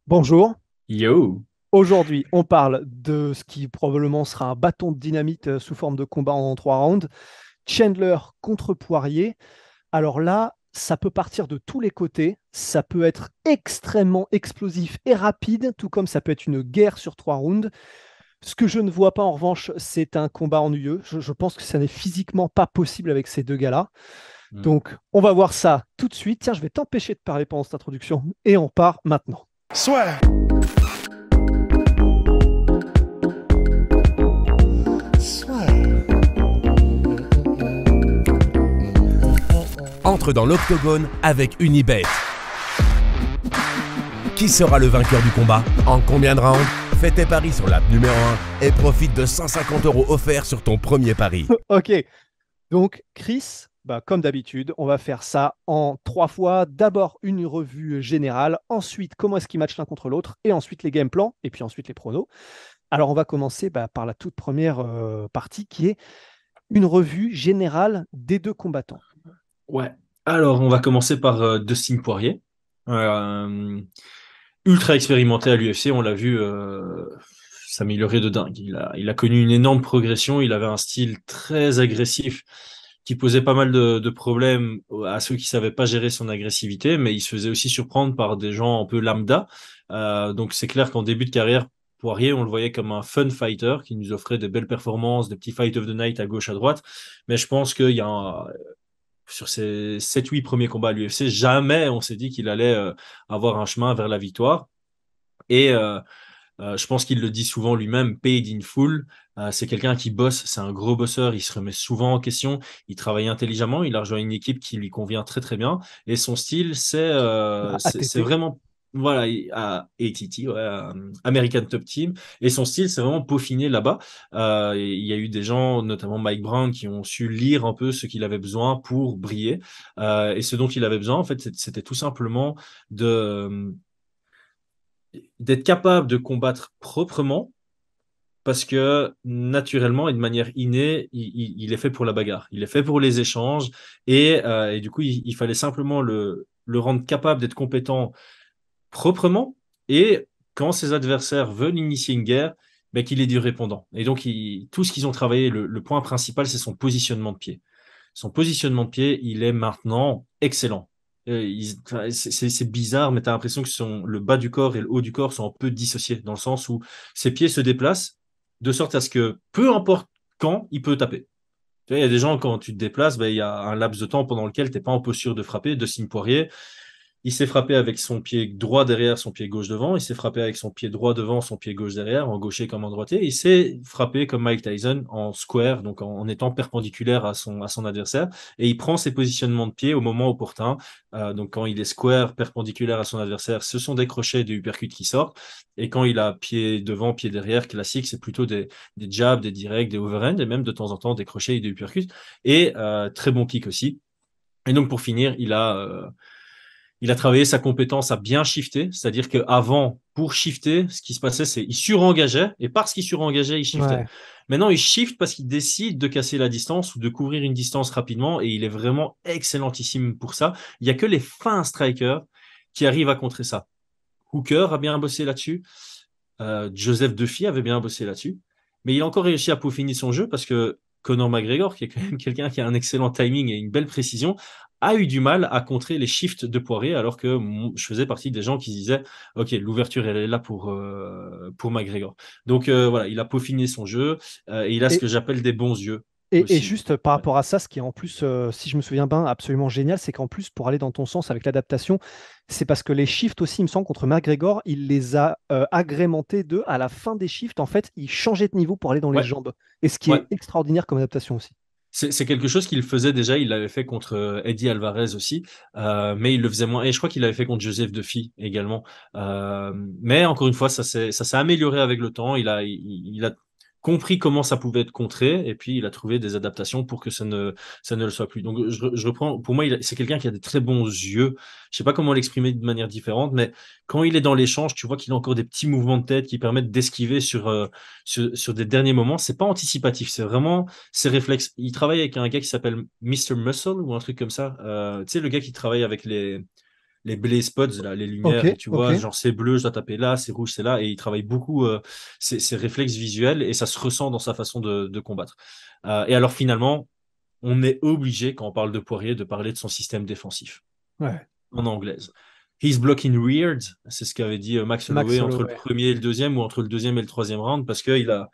Bonjour. Yo! Aujourd'hui, on parle de ce qui probablement sera un bâton de dynamite sous forme de combat en 3 rounds. Chandler contre Poirier. Alors là, ça peut partir de tous les côtés. Ça peut être extrêmement explosif et rapide, tout comme ça peut être une guerre sur 3 rounds. Ce que je ne vois pas en revanche, c'est un combat ennuyeux. Je pense que ça n'est physiquement pas possible avec ces deux gars-là. Hmm. Donc, on va voir ça tout de suite. Tiens, je vais t'empêcher de parler pendant cette introduction et on part maintenant. Soit, soit. Entre dans l'octogone avec Unibet. Qui sera le vainqueur du combat? En combien de rounds? Fais tes paris sur l'app numéro 1 et profite de 150 € offerts sur ton premier pari. Ok, donc, Chris, bah, comme d'habitude, on va faire ça en 3 fois. D'abord, une revue générale. Ensuite, comment est-ce qu'ils matchent l'un contre l'autre. Et ensuite, les game plans. Et puis ensuite, les pronos. Alors, on va commencer par la toute première partie qui est une revue générale des deux combattants. Ouais. Alors, on va commencer par Dustin Poirier. Euh, Ultra expérimenté à l'UFC, on l'a vu s'améliorer de dingue. Il a connu une énorme progression. Il avait un style très agressif qui posait pas mal de problèmes à ceux qui savaient pas gérer son agressivité, mais il se faisait aussi surprendre par des gens un peu lambda. Donc, c'est clair qu'en début de carrière, Poirier, on le voyait comme un fun fighter qui nous offrait des belles performances, des petits fight of the night à gauche, à droite. Mais je pense qu'il y a sur ses 7-8 premiers combats à l'UFC, jamais on s'est dit qu'il allait avoir un chemin vers la victoire. Et je pense qu'il le dit souvent lui-même, paid in full. C'est quelqu'un qui bosse, c'est un gros bosseur, il se remet souvent en question, il travaille intelligemment, il a rejoint une équipe qui lui convient très très bien. Et son style, c'est c'est ATT. vraiment, voilà, à ATT, ouais, American Top Team. Et son style, c'est vraiment peaufiné là-bas. Et il y a eu des gens, notamment Mike Brown, qui ont su lire un peu ce qu'il avait besoin pour briller. Et ce dont il avait besoin, en fait, c'était tout simplement de d'être capable de combattre proprement parce que naturellement et de manière innée, il est fait pour la bagarre, il est fait pour les échanges et du coup, il fallait simplement le rendre capable d'être compétent proprement et quand ses adversaires veulent initier une guerre, ben, qu'il est du répondant. Et donc, tout ce qu'ils ont travaillé, le point principal, c'est son positionnement de pied. Son positionnement de pied, il est maintenant excellent. Enfin, c'est bizarre, mais tu as l'impression que le bas du corps et le haut du corps sont un peu dissociés, dans le sens où ses pieds se déplacent de sorte à ce que, peu importe quand, il peut taper. Tu vois, il y a des gens, quand tu te déplaces, ben, il y a un laps de temps pendant lequel tu n'es pas en posture de frapper. De Signe Poirier, il s'est frappé avec son pied droit derrière, son pied gauche devant. Il s'est frappé avec son pied droit devant, son pied gauche derrière, en gaucher comme en droitier. Il s'est frappé comme Mike Tyson en square, donc en étant perpendiculaire à son adversaire. Et il prend ses positionnements de pied au moment opportun. Donc quand il est square, perpendiculaire à son adversaire, ce sont des crochets, des uppercuts qui sortent. Et quand il a pied devant, pied derrière, classique, c'est plutôt des jabs, des directs, des overhands, et même de temps en temps des crochets et des uppercuts. Et très bon kick aussi. Et donc pour finir, il a travaillé sa compétence à bien shifter, c'est-à-dire qu'avant, pour shifter, ce qui se passait, c'est qu'il surengageait, et parce qu'il surengageait, il shiftait. Ouais. Maintenant, il shift parce qu'il décide de casser la distance ou de couvrir une distance rapidement, et il est vraiment excellentissime pour ça. Il n'y a que les fins strikers qui arrivent à contrer ça. Hooker a bien bossé là-dessus, Joseph Duffy avait bien bossé là-dessus, mais il a encore réussi à peaufiner son jeu parce que Conor McGregor, qui est quand même quelqu'un qui a un excellent timing et une belle précision, a eu du mal à contrer les shifts de Poirier, alors que je faisais partie des gens qui disaient, OK, l'ouverture, elle est là pour McGregor. Donc voilà, il a peaufiné son jeu et il a ce Et, que j'appelle des bons yeux et aussi. juste par Ouais. rapport à ça, ce qui est en plus, si je me souviens bien, absolument génial, c'est qu'en plus, pour aller dans ton sens avec l'adaptation, c'est parce que les shifts aussi, il me semble, contre McGregor, il les a agrémentés de, à la fin des shifts, en fait, il changeait de niveau pour aller dans les Ouais, jambes. Et ce qui ouais. est extraordinaire comme adaptation aussi. C'est quelque chose qu'il faisait déjà, il l'avait fait contre Eddie Alvarez aussi, mais il le faisait moins. Et je crois qu'il l'avait fait contre Joseph Duffy également. Mais encore une fois, ça s'est amélioré avec le temps. Il a compris comment ça pouvait être contré, et puis il a trouvé des adaptations pour que ça ne le soit plus. Donc je reprends, pour moi, c'est quelqu'un qui a des très bons yeux. Je sais pas comment l'exprimer de manière différente, mais quand il est dans l'échange, tu vois qu'il a encore des petits mouvements de tête qui permettent d'esquiver sur des derniers moments. C'est pas anticipatif, c'est vraiment ses réflexes. Il travaille avec un gars qui s'appelle Mr. Muscle ou un truc comme ça. Tu sais, le gars qui travaille avec les blaze spots, là, les Ok, lumières, et tu ok. vois, genre c'est bleu, je dois taper là, c'est rouge, c'est là, et il travaille beaucoup ses réflexes visuels, et ça se ressent dans sa façon de combattre. Et alors finalement, on est obligé, quand on parle de Poirier, de parler de son système défensif Ouais. en anglaise. He's blocking weird, c'est ce qu'avait dit Max Max Holloway entre le Holloway. premier et le deuxième, ou entre le deuxième et le troisième round, parce qu'il a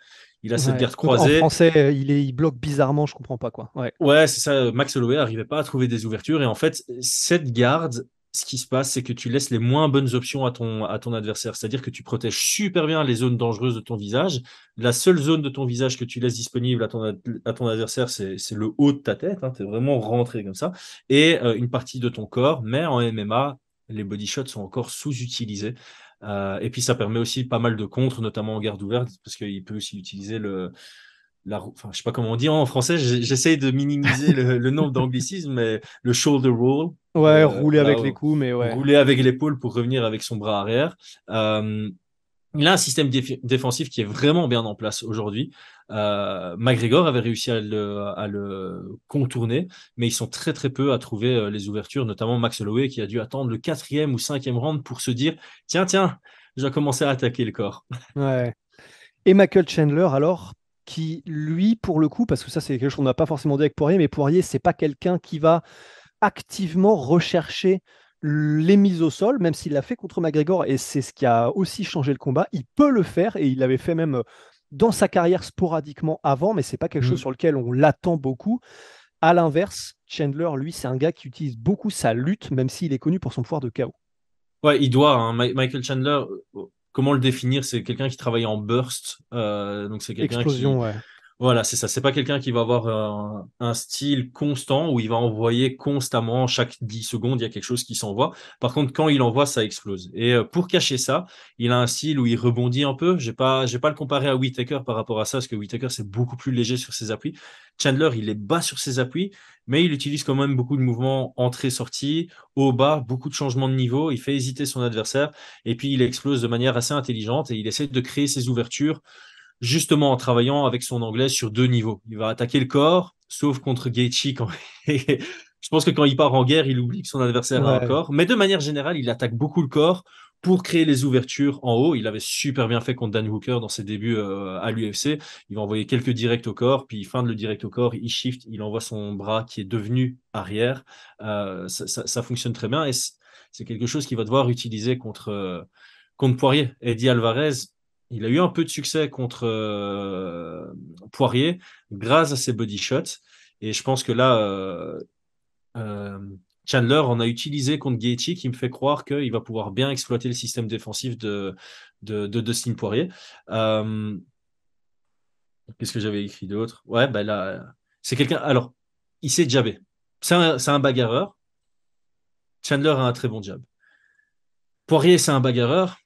cette Ouais. garde Donc en croisée. français, il bloque bizarrement, je comprends pas quoi. Ouais. Ouais, c'est ça. Max Holloway n'arrivait pas à trouver des ouvertures. Et en fait, cette garde, ce qui se passe, c'est que tu laisses les moins bonnes options à ton adversaire. C'est-à-dire que tu protèges super bien les zones dangereuses de ton visage. La seule zone de ton visage que tu laisses disponible à ton adversaire, c'est le haut de ta tête. Tu es vraiment rentré comme ça. Et une partie de ton corps. Mais en MMA, les body shots sont encore sous-utilisés. Et puis, ça permet aussi pas mal de contres, notamment en garde ouverte, parce qu'il peut aussi utiliser enfin, je sais pas comment on dit en français, j'essaye de minimiser le nombre d'anglicismes, mais le shoulder roll, Ouais, rouler voilà, avec les coups, mais ouais. rouler avec l'épaule pour revenir avec son bras arrière. Euh, il a un système défensif qui est vraiment bien en place aujourd'hui. McGregor avait réussi à le contourner, mais ils sont très très peu à trouver les ouvertures, notamment Max Holloway qui a dû attendre le quatrième ou cinquième round pour se dire, tiens, tiens, je vais commencer à attaquer le corps. Ouais. Et Michael Chandler, alors, qui, lui, pour le coup, parce que ça, c'est quelque chose qu'on n'a pas forcément dit avec Poirier, mais Poirier, c'est pas quelqu'un qui va activement rechercher les mises au sol, même s'il l'a fait contre McGregor, et c'est ce qui a aussi changé le combat. Il peut le faire, et il l'avait fait même dans sa carrière sporadiquement avant, mais c'est pas quelque chose Mm. sur lequel on l'attend beaucoup. À l'inverse, Chandler, lui, c'est un gars qui utilise beaucoup sa lutte, même s'il est connu pour son pouvoir de KO. Ouais, il doit, hein. Michael Chandler, comment le définir? C'est quelqu'un qui travaille en burst. Donc, c'est quelqu'un Explosion, qui, ouais. voilà, c'est ça. C'est pas quelqu'un qui va avoir un style constant où il va envoyer constamment, chaque 10 secondes, il y a quelque chose qui s'envoie. Par contre, quand il envoie, ça explose. Et pour cacher ça, il a un style où il rebondit un peu. Je vais pas le comparer à Whittaker par rapport à ça, parce que Whittaker, c'est beaucoup plus léger sur ses appuis. Chandler, il est bas sur ses appuis, mais il utilise quand même beaucoup de mouvements entrée-sortie, haut-bas, beaucoup de changements de niveau. Il fait hésiter son adversaire et puis il explose de manière assez intelligente et il essaie de créer ses ouvertures justement en travaillant avec son anglais sur deux niveaux. Il va attaquer le corps, sauf contre Gaethje. Je pense que quand il part en guerre, il oublie que son adversaire a un Ouais, corps. Mais de manière générale, il attaque beaucoup le corps pour créer les ouvertures en haut. Il avait super bien fait contre Dan Hooker dans ses débuts à l'UFC. Il va envoyer quelques directs au corps, puis fin de le direct au corps, il shift, il envoie son bras qui est devenu arrière. Ça fonctionne très bien et c'est quelque chose qu'il va devoir utiliser contre Poirier. Eddie Alvarez, il a eu un peu de succès contre Poirier grâce à ses body shots. Et je pense que là, euh, Chandler en a utilisé contre Gaethje, qui me fait croire qu'il va pouvoir bien exploiter le système défensif de Dustin Poirier. Euh, Qu'est-ce que j'avais écrit d'autre? Ouais, ben là, c'est quelqu'un. Alors, il sait jabber. C'est un bagarreur. Chandler a un très bon jab. Poirier, c'est un bagarreur.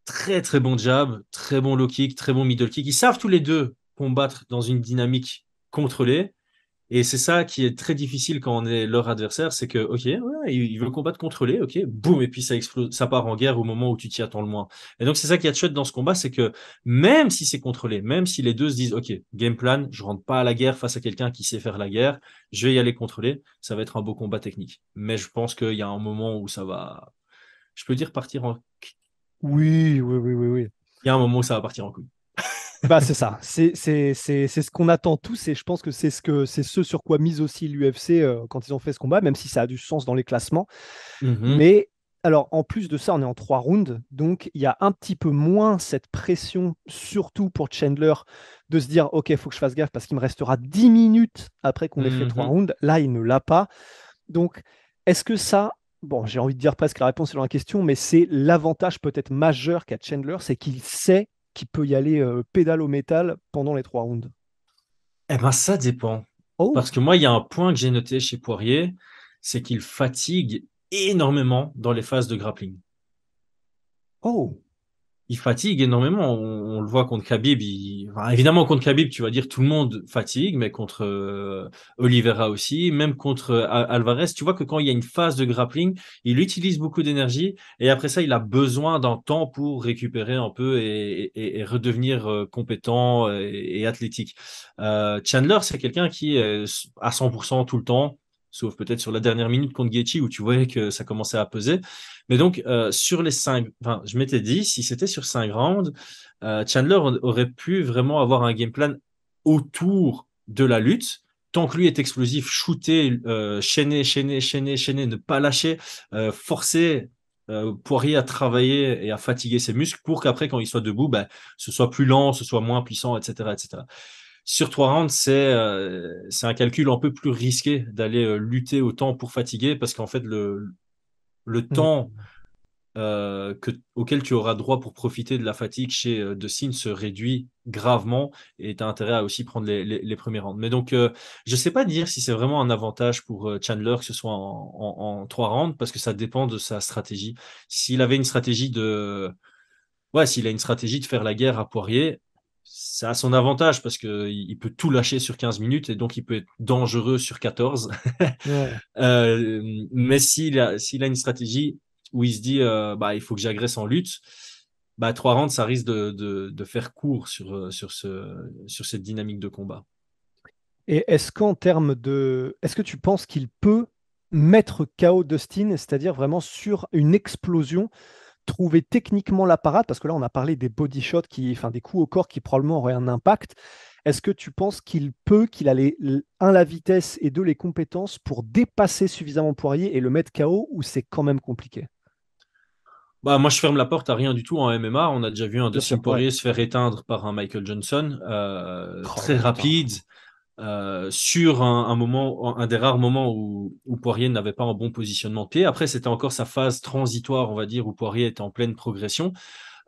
Très très bon jab, très bon low kick, très bon middle kick. Ils savent tous les deux combattre dans une dynamique contrôlée. Et c'est ça qui est très difficile quand on est leur adversaire, c'est que, ok, ouais, il veut combattre contrôlé, ok, boum, et puis ça explose, ça part en guerre au moment où tu t'y attends le moins. Et donc c'est ça qui est chouette dans ce combat, c'est que même si c'est contrôlé, même si les deux se disent, ok, game plan, je rentre pas à la guerre face à quelqu'un qui sait faire la guerre, je vais y aller contrôler, ça va être un beau combat technique. Mais je pense qu'il y a un moment où ça va, je peux dire partir en, oui, oui, oui, oui, oui. il y a un moment où ça va partir en couille. Bah, c'est ça. C'est ce qu'on attend tous et je pense que c'est ce sur quoi mise aussi l'UFC quand ils ont fait ce combat, même si ça a du sens dans les classements. Mhm. Mais alors, en plus de ça, on est en 3 rounds, donc il y a un petit peu moins cette pression, surtout pour Chandler, de se dire, OK, il faut que je fasse gaffe parce qu'il me restera 10 minutes après qu'on ait fait 3 rounds. Là, il ne l'a pas. Donc, est-ce que ça, bon, j'ai envie de dire presque la réponse est dans la question, mais c'est l'avantage peut-être majeur qu'a Chandler, c'est qu'il sait qu'il peut y aller pédale au métal pendant les 3 rounds. Eh ben, ça dépend. Oh, Parce que moi, il y a un point que j'ai noté chez Poirier, c'est qu'il fatigue énormément dans les phases de grappling. oh, Il fatigue énormément. On le voit contre Khabib. Enfin, évidemment, contre Khabib, tu vas dire tout le monde fatigue, mais contre Oliveira aussi, même contre Alvarez, tu vois que quand il y a une phase de grappling, il utilise beaucoup d'énergie et après ça, il a besoin d'un temps pour récupérer un peu et redevenir compétent et athlétique. Chandler, c'est quelqu'un qui est à 100% tout le temps, sauf peut-être sur la dernière minute contre Gaethje où tu voyais que ça commençait à peser. Mais donc, sur les 5, enfin, je m'étais dit, si c'était sur 5 rounds, Chandler aurait pu vraiment avoir un game plan autour de la lutte. Tant que lui est explosif, shooter, chaîner, ne pas lâcher, forcer Poirier à travailler et à fatiguer ses muscles pour qu'après, quand il soit debout, ben, ce soit plus lent, ce soit moins puissant, etc., etc. Sur 3 rounds, c'est un calcul un peu plus risqué d'aller lutter autant pour fatiguer parce qu'en fait, le Mm. temps auquel tu auras droit pour profiter de la fatigue chez Dustin se réduit gravement et tu as intérêt à aussi prendre les premiers rounds. Mais donc, je ne sais pas dire si c'est vraiment un avantage pour Chandler que ce soit en 3 rounds parce que ça dépend de sa stratégie. S'il avait une stratégie s'il a une stratégie de faire la guerre à Poirier, ça a son avantage parce qu'il peut tout lâcher sur 15 minutes et donc il peut être dangereux sur 14. Ouais. Mais s'il a une stratégie où il se dit il faut que j'agresse en lutte, 3 rounds, ça risque de faire court sur cette dynamique de combat. Et est-ce que tu penses qu'il peut mettre KO Dustin, c'est-à-dire vraiment sur une explosion, trouver techniquement la parade, parce que là on a parlé des body shots, enfin des coups au corps qui probablement auraient un impact. Est-ce que tu penses qu'il a la vitesse et deux, les compétences pour dépasser suffisamment Poirier et le mettre KO, ou c'est quand même compliqué? Moi, je ferme la porte à rien du tout en MMA. On a déjà vu un Bien Dustin sûr, ouais. Poirier se faire éteindre par un Michael Johnson, très Oh putain. rapide, sur un des rares moments où Poirier n'avait pas un bon positionnement de pied. Après, c'était encore sa phase transitoire, on va dire, où Poirier était en pleine progression.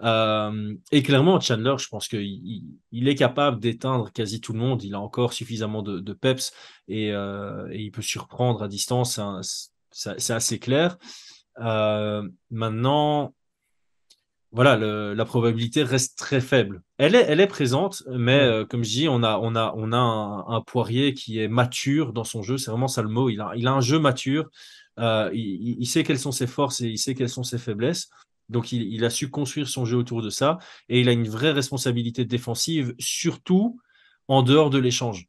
Et clairement, Chandler, je pense qu'il est capable d'éteindre quasi tout le monde. Il a encore suffisamment de peps et il peut surprendre à distance. Hein, c'est assez clair. Maintenant, voilà, la probabilité reste très faible. Elle est présente, mais Ouais. comme je dis, on a un Poirier qui est mature dans son jeu. C'est vraiment ça le mot. Il a un jeu mature. Il sait quelles sont ses forces et il sait quelles sont ses faiblesses. Donc, il a su construire son jeu autour de ça. Et il a une vraie responsabilité défensive, surtout en dehors de l'échange.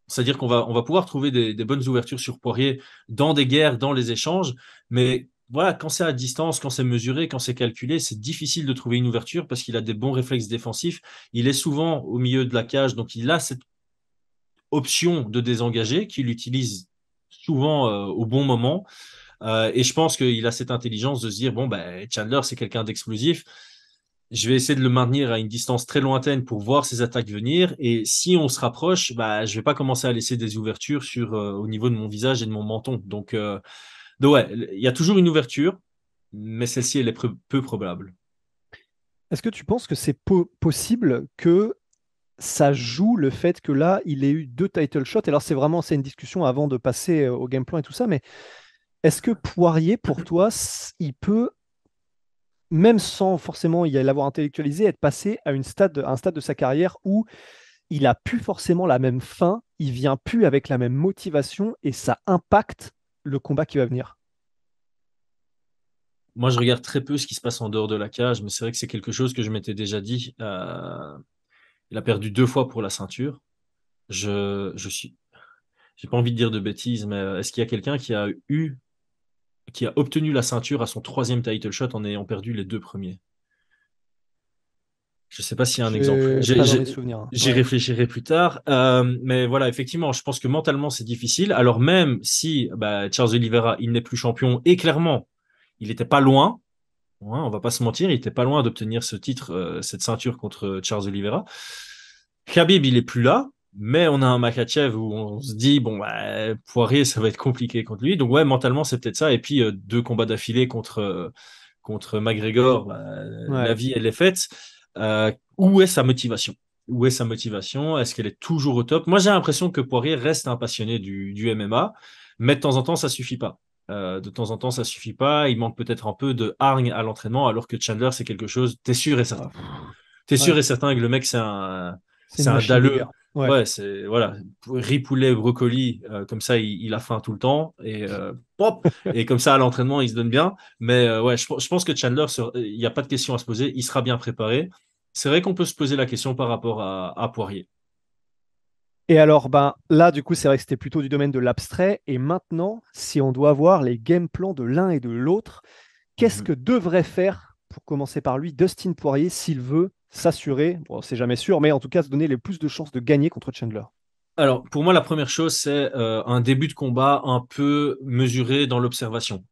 C'est-à-dire qu'on va pouvoir trouver des bonnes ouvertures sur Poirier dans des guerres, dans les échanges, mais voilà, quand c'est à distance, quand c'est mesuré, quand c'est calculé, c'est difficile de trouver une ouverture parce qu'il a des bons réflexes défensifs. Il est souvent au milieu de la cage, donc il a cette option de désengager qu'il utilise souvent au bon moment. Et je pense qu'il a cette intelligence de se dire, bon, Chandler, c'est quelqu'un d'explosif. Je vais essayer de le maintenir à une distance très lointaine pour voir ses attaques venir. Et si on se rapproche, je vais pas commencer à laisser des ouvertures au niveau de mon visage et de mon menton. Donc ouais, il y a toujours une ouverture, mais celle-ci, elle est peu probable. Est-ce que tu penses que c'est possible que ça joue le fait que là, il ait eu deux title shots? Alors, c'est une discussion avant de passer au game plan et tout ça, mais est-ce que Poirier, pour toi, il peut, même sans forcément l'avoir intellectualisé, être passé à un stade de sa carrière où il a plus forcément la même fin, il vient plus avec la même motivation et ça impacte le combat qui va venir? Moi, je regarde très peu ce qui se passe en dehors de la cage, mais c'est vrai que c'est quelque chose que je m'étais déjà dit. Il a perdu 2 fois pour la ceinture. J'ai pas envie de dire de bêtises, mais est-ce qu'il y a quelqu'un qui a obtenu la ceinture à son 3e title shot en ayant perdu les 2 premiers? Je sais pas s'il y a un exemple. J'ai pas dans mes souvenirs, hein. J'y Ouais. réfléchirai plus tard. Mais voilà, effectivement, je pense que mentalement, c'est difficile. Alors même si Charles Oliveira, il n'est plus champion, et clairement, il n'était pas loin, ouais, on va pas se mentir, il était pas loin d'obtenir ce titre, cette ceinture contre Charles Oliveira. Khabib, il est plus là, mais on a un Makhachev où on se dit, bon, Poirier, ça va être compliqué contre lui. Donc ouais, mentalement, c'est peut-être ça. Et puis, 2 combats d'affilée contre McGregor, la Ouais. vie, elle est faite. Où est sa motivation? Où est sa motivation? Est-ce qu'elle est toujours au top? Moi, j'ai l'impression que Poirier reste un passionné du MMA, mais de temps en temps, ça suffit pas. De temps en temps, ça suffit pas. Il manque peut-être un peu de hargne à l'entraînement, alors que Chandler, c'est quelque chose, t'es sûr et Ah, certain. pff, T'es ouais. sûr et certain que le mec, C'est c'est une un machine de dalleux. guerre. Ouais. Ouais, c'est, voilà, riz, poulet, brocoli, comme ça, il a faim tout le temps, et pop, et comme ça, à l'entraînement, il se donne bien. Mais ouais, je pense que Chandler, il n'y a pas de question à se poser, il sera bien préparé. C'est vrai qu'on peut se poser la question par rapport à Poirier. Et alors, ben, là, du coup, c'est vrai que c'était plutôt du domaine de l'abstrait. Et maintenant, si on doit voir les game plans de l'un et de l'autre, qu'est-ce Mhm. que devrait faire, pour commencer par lui, Dustin Poirier s'il veut s'assurer, bon, c'est jamais sûr, mais en tout cas se donner les plus de chances de gagner contre Chandler? Alors, pour moi, la première chose, c'est un début de combat un peu mesuré dans l'observation.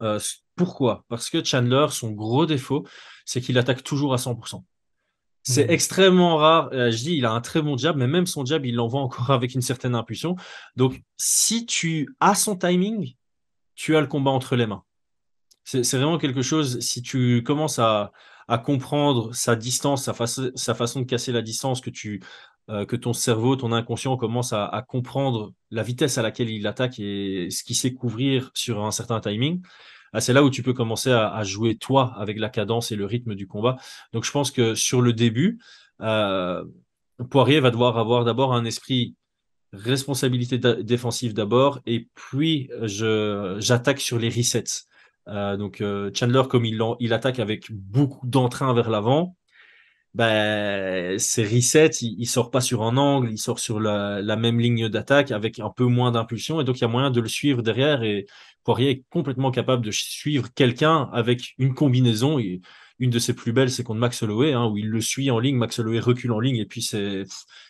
Pourquoi? Parce que Chandler, son gros défaut, c'est qu'il attaque toujours à 100%. C'est Hmm. extrêmement rare. Je dis, il a un très bon jab, mais même son jab, il l'envoie encore avec une certaine impulsion. Donc, si tu as son timing, tu as le combat entre les mains. C'est vraiment quelque chose, si tu commences à comprendre sa distance, sa façon de casser la distance, que ton cerveau, ton inconscient commence à comprendre la vitesse à laquelle il attaque et ce qu'il sait couvrir sur un certain timing, c'est là où tu peux commencer à jouer toi avec la cadence et le rythme du combat. Donc je pense que sur le début, euh, Poirier va devoir avoir d'abord un esprit responsabilité défensive d'abord, et puis j'attaque sur les resets. Chandler, comme il attaque avec beaucoup d'entrain vers l'avant, ben, ses resets, il sort pas sur un angle, il sort sur la même ligne d'attaque avec un peu moins d'impulsion, et donc il y a moyen de le suivre derrière, et Poirier est complètement capable de suivre quelqu'un avec une combinaison. Et une de ses plus belles, c'est contre Max Holloway, hein, où il le suit en ligne, Max Holloway recule en ligne, et puis c'est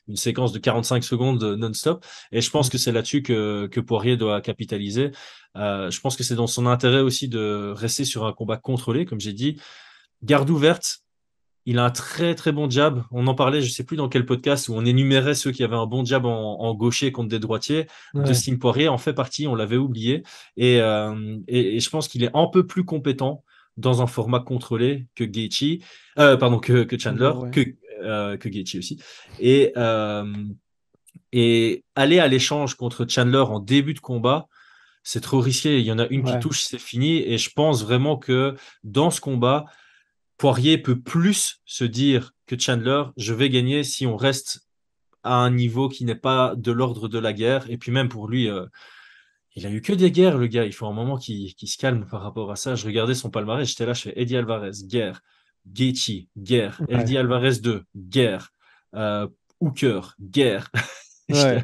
une séquence de 45 secondes non-stop. Et je pense Hmm. que c'est là-dessus que Poirier doit capitaliser. Je pense que c'est dans son intérêt aussi de rester sur un combat contrôlé, comme j'ai dit. Garde ouverte, il a un très très bon jab. On en parlait, je sais plus dans quel podcast, où on énumérait ceux qui avaient un bon jab en gaucher contre des droitiers. Ouais. Dustin Poirier en fait partie, on l'avait oublié. Et je pense qu'il est un peu plus compétent dans un format contrôlé que Gaethje, pardon, que Chandler, Chandler, ouais. que Gaethje aussi. Et, euh, et aller à l'échange contre Chandler en début de combat, c'est trop risqué. Il y en a une qui Ouais. touche, c'est fini. Et je pense vraiment que dans ce combat, Poirier peut plus se dire que Chandler, je vais gagner si on reste à un niveau qui n'est pas de l'ordre de la guerre. Et puis même pour lui, il a eu que des guerres, le gars. Il faut un moment qu'il se calme par rapport à ça. Je regardais son palmarès, j'étais là, je fais Eddie Alvarez, guerre. Gaethje, guerre. Ouais. Eddie Alvarez 2, guerre. Euh, Hooker, guerre. Ouais.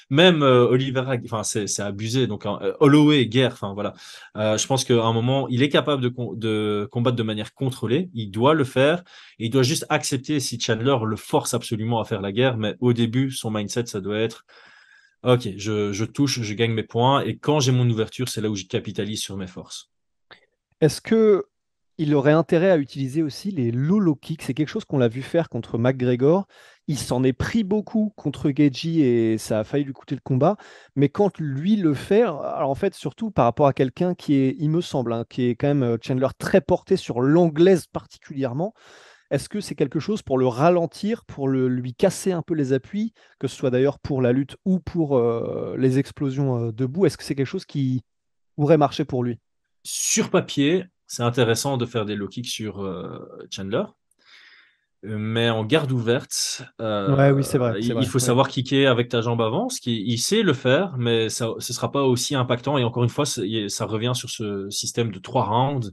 Même Oliveira, enfin c'est abusé. Donc Holloway, guerre. Enfin voilà. Je pense qu'à un moment, il est capable de combattre de manière contrôlée. Il doit le faire. Et il doit juste accepter si Chandler le force absolument à faire la guerre. Mais au début, son mindset, ça doit être OK, je touche, je gagne mes points. Et quand j'ai mon ouverture, c'est là où je capitalise sur mes forces. Est-ce que il aurait intérêt à utiliser aussi les low kicks? C'est quelque chose qu'on l'a vu faire contre McGregor. Il s'en est pris beaucoup contre Gaethje et ça a failli lui coûter le combat. Mais quand lui le fait, alors en fait, surtout par rapport à quelqu'un qui est, il me semble, hein, qui est quand même Chandler très porté sur l'anglaise particulièrement, est-ce que c'est quelque chose pour le ralentir, pour lui casser un peu les appuis, que ce soit d'ailleurs pour la lutte ou pour les explosions debout? Est-ce que c'est quelque chose qui pourrait marcher pour lui? Sur papier, c'est intéressant de faire des low kicks sur Chandler. Mais en garde ouverte, Ouais, oui, c'est il vrai. faut Ouais. savoir kicker avec ta jambe avant, il sait le faire, mais ça, ce sera pas aussi impactant. Et encore une fois, ça revient sur ce système de 3 rounds.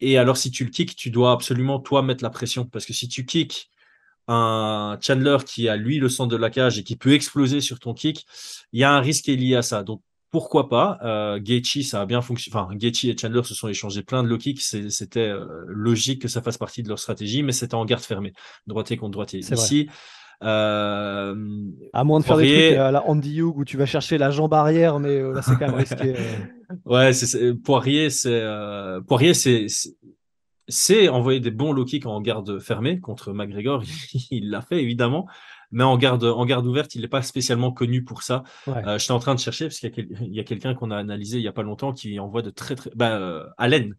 Et alors, si tu le kicks, tu dois absolument, toi, mettre la pression. Parce que si tu kicks un Chandler qui a, lui, le centre de la cage et qui peut exploser sur ton kick, il y a un risque qui est lié à ça. Donc, pourquoi pas? Gaethje, ça a bien fonctionné. Enfin, Gaethje et Chandler se sont échangés plein de low kicks. C'était logique que ça fasse partie de leur stratégie, mais c'était en garde fermée, droitier contre droitier. C'est vrai. Ici, euh, À moins de faire des trucs Poirier, à la Andy Hug où tu vas chercher la jambe arrière, mais là, c'est quand même risqué. ouais, Poirier, c'est envoyer des bons low kicks en garde fermée contre McGregor. Il l'a fait, évidemment. Mais en garde ouverte, il n'est pas spécialement connu pour ça. Ouais. J'étais en train de chercher, parce qu'il y a quelqu'un qu'on a analysé il n'y a pas longtemps qui envoie de très, très. Allen.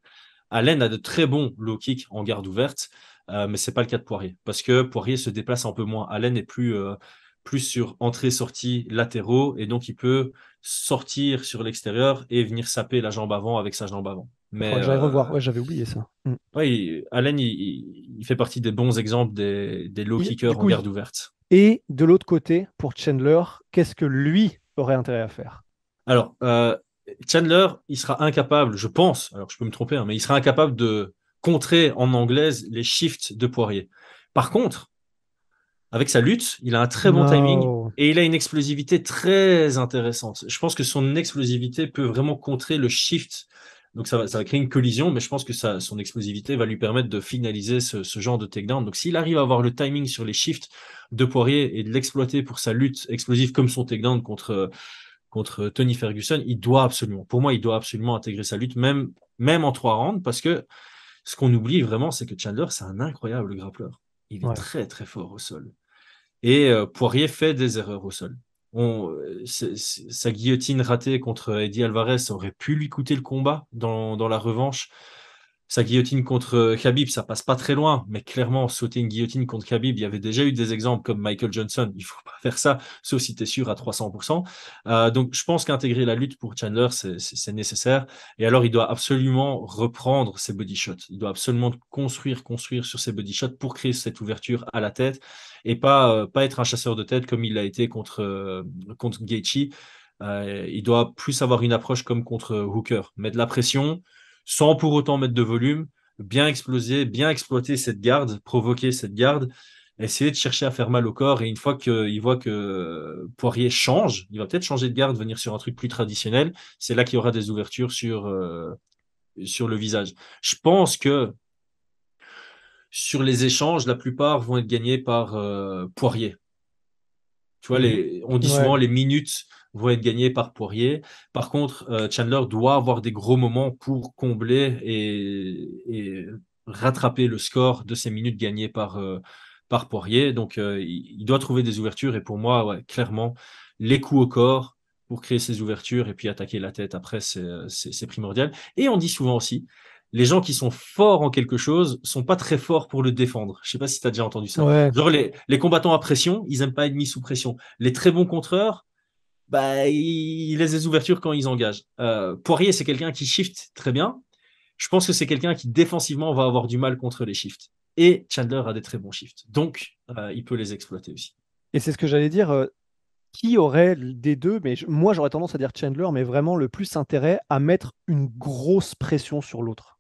Allen a de très bons low kicks en garde ouverte, mais c'est pas le cas de Poirier. Parce que Poirier se déplace un peu moins. Allen est plus sur entrée-sortie latéraux, et donc il peut sortir sur l'extérieur et venir saper la jambe avant avec sa jambe avant. Il Mais faudrait que j'aille revoir. Ouais, j'avais oublié ça. Mm. ouais, Allen, il fait partie des bons exemples des low Du kickers en coup, garde ouverte. et de l'autre côté, pour Chandler, qu'est-ce que lui aurait intérêt à faire? Alors, Chandler, il sera incapable, je pense, alors je peux me tromper, hein, mais il sera incapable de contrer en anglaise les shifts de Poirier. Par contre, Avec sa lutte, il a un très bon timing No. et il a une explosivité très intéressante. Je pense que son explosivité peut vraiment contrer le shift. Donc ça va créer une collision, mais je pense que son explosivité va lui permettre de finaliser ce genre de takedown. Donc s'il arrive à avoir le timing sur les shifts de Poirier et de l'exploiter pour sa lutte explosive comme son takedown contre Tony Ferguson, pour moi, il doit absolument intégrer sa lutte, même en 3 rounds, parce que ce qu'on oublie vraiment, c'est que Chandler, c'est un incroyable grappleur. Il est Ouais. très, très fort au sol. Et Poirier fait des erreurs au sol. Sa guillotine ratée contre Eddie Alvarez, ça aurait pu lui coûter le combat dans la revanche. Sa guillotine contre Khabib, ça passe pas très loin, mais clairement, sauter une guillotine contre Khabib, il y avait déjà eu des exemples comme Michael Johnson. Il faut pas faire ça, sauf si tu es sûr à 300%. Donc, je pense qu'intégrer la lutte pour Chandler, c'est nécessaire. Et alors, il doit absolument reprendre ses body shots. Il doit absolument construire sur ses body shots pour créer cette ouverture à la tête et pas être un chasseur de tête comme il l'a été contre Gaethje. Il doit plus avoir une approche comme contre Hooker, mettre de la pression sans pour autant mettre de volume, bien exploser, bien exploiter cette garde, provoquer cette garde, essayer de chercher à faire mal au corps. Et une fois qu'il voit que Poirier change, il va peut-être changer de garde, venir sur un truc plus traditionnel. C'est là qu'il y aura des ouvertures sur le visage. Je pense que sur les échanges, la plupart vont être gagnés par Poirier. Tu vois, on dit Ouais. souvent les minutes vont être gagnées par Poirier. Par contre, Chandler doit avoir des gros moments pour combler et rattraper le score de ces minutes gagnées par Poirier. Donc, il doit trouver des ouvertures. Et pour moi, ouais, clairement, les coups au corps pour créer ces ouvertures et puis attaquer la tête après, c'est primordial. Et on dit souvent aussi, les gens qui sont forts en quelque chose sont pas très forts pour le défendre. Je sais pas si tu as déjà entendu ça. Ouais. Genre les combattants à pression, ils aiment pas être mis sous pression. Les très bons contreurs, bah, ils laissent des ouvertures quand ils engagent. Poirier, c'est quelqu'un qui shift très bien. Je pense que c'est quelqu'un qui défensivement va avoir du mal contre les shifts. Et Chandler a des très bons shifts. Donc, il peut les exploiter aussi. Et c'est ce que j'allais dire. Qui aurait des deux, mais moi j'aurais tendance à dire Chandler, mais vraiment le plus intérêt à mettre une grosse pression sur l'autre.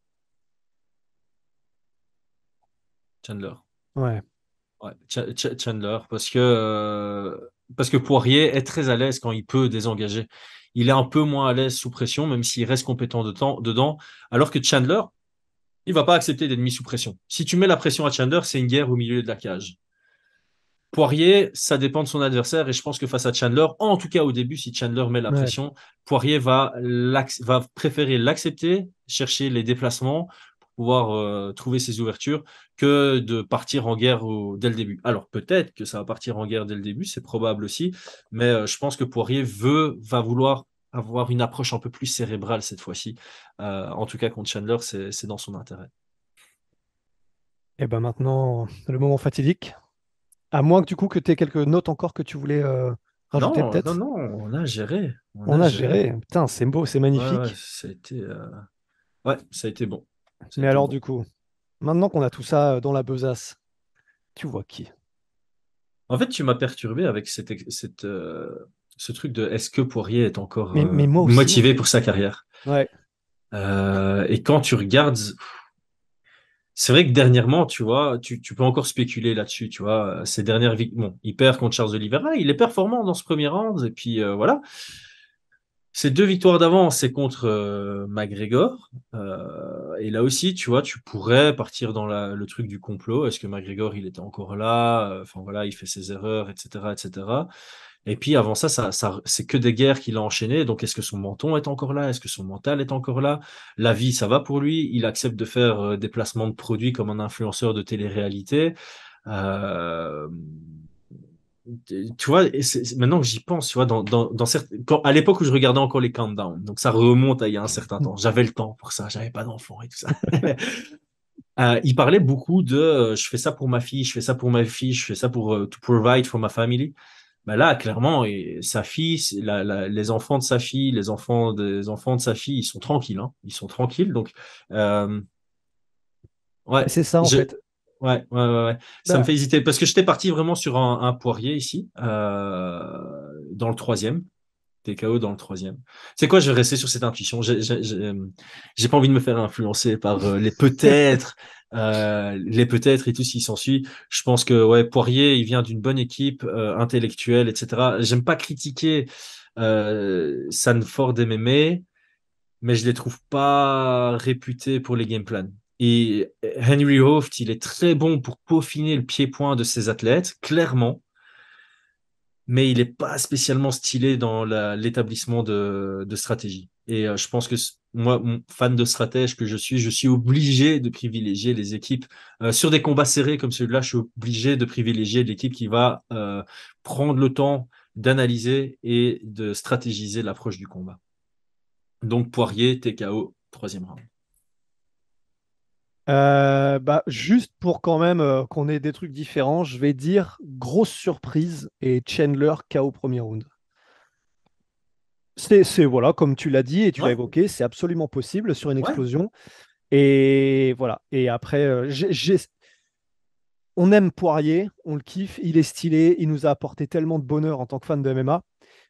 Chandler. Ouais. Ouais, Chandler, parce que Poirier est très à l'aise quand il peut désengager. Il est un peu moins à l'aise sous pression, même s'il reste compétent dedans. Alors que Chandler, il va pas accepter d'être mis sous pression. Si tu mets la pression à Chandler, c'est une guerre au milieu de la cage. Poirier, ça dépend de son adversaire et je pense que face à Chandler, en tout cas au début, si Chandler met la Ouais. pression, Poirier va préférer l'accepter, chercher les déplacements pour pouvoir trouver ses ouvertures que de partir en guerre dès le début. Alors peut-être que ça va partir en guerre dès le début, c'est probable aussi, mais je pense que Poirier va vouloir avoir une approche un peu plus cérébrale cette fois-ci. En tout cas contre Chandler, c'est dans son intérêt. Et ben maintenant, le moment fatidique. À moins que du coup que tu aies quelques notes encore que tu voulais rajouter Non, non, peut-être. non, on a géré. On On a a géré. géré. Putain, c'est beau, c'est Ouais, ouais, magnifique. ça a été bon. Ça a Mais été alors bon. du coup, maintenant qu'on a tout ça dans la besace, tu vois qui? En fait, tu m'as perturbé avec ce truc de est-ce que Poirier est encore Mais moi aussi en motivé fait. pour sa carrière? Ouais. Et quand tu regardes, c'est vrai que dernièrement, tu vois, tu peux encore spéculer là-dessus, tu vois, ces dernières victoires. Bon, il perd contre Charles Oliveira, il est performant dans ce premier round, et puis voilà. Ces 2 victoires d'avant, c'est contre McGregor. Et là aussi, tu vois, tu pourrais partir dans le truc du complot. Est-ce que McGregor, il était encore là? Enfin voilà, il fait ses erreurs, etc., etc. Et puis avant ça, c'est que des guerres qu'il a enchaînées. Donc, est-ce que son menton est encore là? Est-ce que son mental est encore là? La vie, ça va pour lui. Il accepte de faire des placements de produits comme un influenceur de télé-réalité. Euh, Tu vois, maintenant que j'y pense, tu vois, à l'époque où je regardais encore les countdowns, donc ça remonte à il y a un certain temps. J'avais le temps pour ça, j'avais pas d'enfant et tout ça. Il parlait beaucoup de je fais ça pour ma fille, je fais ça pour ma fille, je fais ça pour to provide for my family. Ben là, clairement, et sa fille, les enfants de sa fille, les enfants des enfants de sa fille, ils sont tranquilles, hein. Ils sont tranquilles. Donc, euh, ouais, C'est ça en je, fait. ouais. Ça me Bah, fait hésiter parce que j'étais parti vraiment sur un Poirier ici, dans le troisième. TKO dans le troisième. C'est quoi, je vais rester sur cette intuition. J'ai pas envie de me faire influencer par les peut-être. les peut-être et tout ce qui s'ensuit. Je pense que ouais, Poirier, il vient d'une bonne équipe intellectuelle, etc. J'aime pas critiquer Sanford MMA, mais je les trouve pas réputés pour les game plans. Et Henry Hooft, il est très bon pour peaufiner le pied-point de ses athlètes, clairement, mais il n'est pas spécialement stylé dans l'établissement de stratégie. Et je pense que moi, fan de stratège que je suis obligé de privilégier les équipes. Sur des combats serrés comme celui-là, je suis obligé de privilégier l'équipe qui va prendre le temps d'analyser et de stratégiser l'approche du combat. Donc Poirier, TKO, 3e round. Juste pour quand même qu'on ait des trucs différents, je vais dire grosse surprise et Chandler KO premier round. Voilà, comme tu l'as dit et tu l'as Ouais, évoqué, c'est absolument possible sur une ouais. explosion. Et voilà. Et après, on aime Poirier, on le kiffe, il est stylé, il nous a apporté tellement de bonheur en tant que fan de MMA.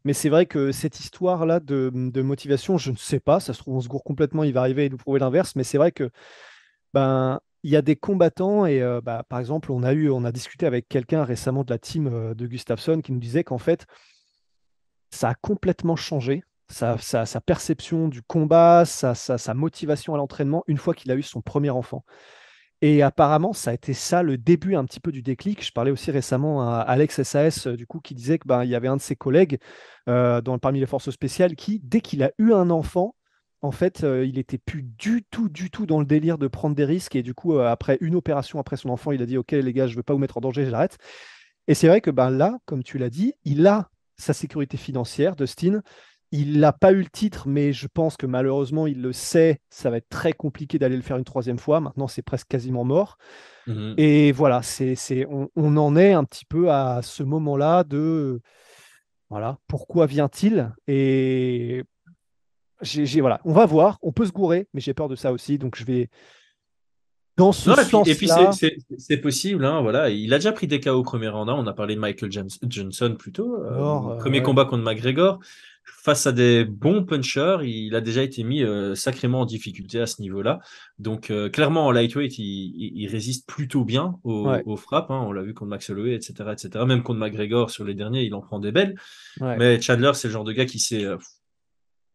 Mais c'est vrai que cette histoire-là de motivation, je ne sais pas, ça se trouve, on se gourre complètement, il va arriver et nous prouver l'inverse. Mais c'est vrai que il y a des combattants et par exemple, on a discuté avec quelqu'un récemment de la team de Gustafsson qui nous disait qu'en fait, ça a complètement changé sa perception du combat, sa motivation à l'entraînement une fois qu'il a eu son premier enfant. Et apparemment, ça a été ça le début un petit peu du déclic. Je parlais aussi récemment à Alex SAS, du coup, qui disait que il y avait un de ses collègues parmi les forces spéciales qui, dès qu'il a eu un enfant, en fait, il était plus du tout dans le délire de prendre des risques. Et du coup, après une opération après son enfant, il a dit, OK, les gars, je ne veux pas vous mettre en danger, j'arrête. Et c'est vrai que là, comme tu l'as dit, il a sa sécurité financière, Dustin. Il n'a pas eu le titre, mais je pense que malheureusement, il le sait. Ça va être très compliqué d'aller le faire une 3e fois. Maintenant, c'est presque quasiment mort. Mhm. Et voilà, on en est un petit peu à ce moment-là de voilà, pourquoi vient-il? Et voilà, on va voir, on peut se gourer, mais j'ai peur de ça aussi. Donc je vais dans ce Non, et puis sens-là. c'est possible, hein, voilà. Il a déjà pris des KO au premier round, hein. On a parlé de Michael Johnson plus tôt. Alors, Premier ouais, combat contre McGregor. Face à des bons punchers, il a déjà été mis sacrément en difficulté à ce niveau-là. Donc, clairement, en lightweight, il résiste plutôt bien ouais, aux frappes, hein. On l'a vu contre Max Holloway, etc., etc. Même contre McGregor sur les derniers, il en prend des belles. ouais, Mais Chandler, c'est le genre de gars qui s'est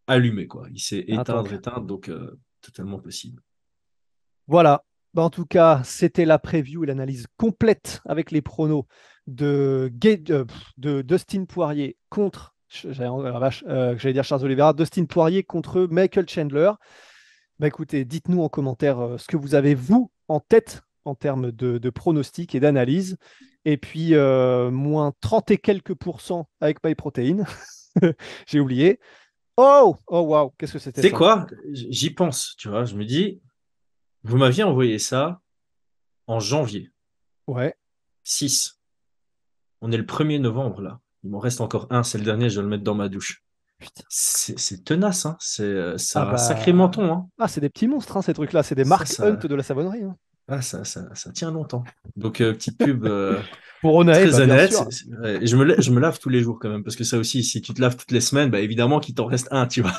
allumé, quoi. Il s'est un tank. éteindre, donc totalement possible. Voilà. En tout cas, c'était la preview et l'analyse complète avec les pronos de Dustin Poirier contre, j'allais dire Charles Oliveira, Dustin Poirier contre Michael Chandler. Écoutez, dites-nous en commentaire ce que vous avez, vous, en tête en termes de pronostics et d'analyse. Et puis, moins 30 et quelques pourcents avec MyProtein. J'ai oublié. Oh, waouh, qu'est-ce que c'était C'est ça? quoi? J'y pense, tu vois. Je me dis, vous m'aviez envoyé ça en janvier. Ouais, 6. On est le 1er novembre, là. Il m'en reste encore un, c'est le dernier, je vais le mettre dans ma douche. putain. C'est tenace, hein. Ah Ça a un sacré bah. menton, hein. Ah, c'est des petits monstres, hein, ces trucs-là. C'est des Ça, Mark Hunt ça, de la savonnerie, hein. ça tient longtemps. Donc, petite pub Pour Onae, très bien honnête. sûr. Ouais, et je me lave tous les jours quand même, parce que ça aussi, si tu te laves toutes les semaines, bah, évidemment qu'il t'en reste un, tu vois.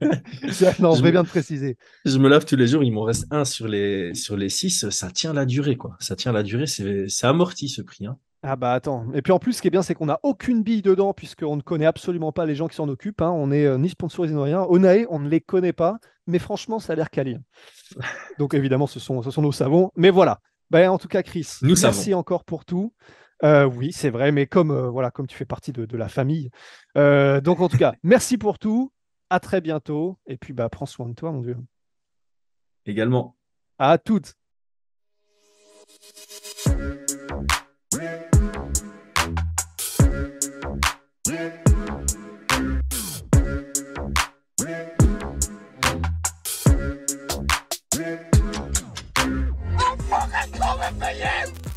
Non, Je on fait me, bien de préciser. je me lave tous les jours, il m'en reste un sur les 6. Ça tient la durée, quoi. Ça tient la durée, c'est amorti ce prix, hein. Ah bah attends. Et puis en plus, ce qui est bien, c'est qu'on n'a aucune bille dedans, puisqu'on ne connaît absolument pas les gens qui s'en occupent, hein. On n'est ni sponsorisé ni rien. Onae, on ne les connaît pas, mais franchement, ça a l'air quali. Donc évidemment, ce sont nos savons. Mais voilà. En tout cas, Chris, Nous savons. merci encore pour tout. Oui, c'est vrai, mais voilà, comme tu fais partie de la famille. Donc en tout cas, merci pour tout. À très bientôt. Et puis prends soin de toi, mon Dieu. Également. À toutes. I'm fucking coming for you!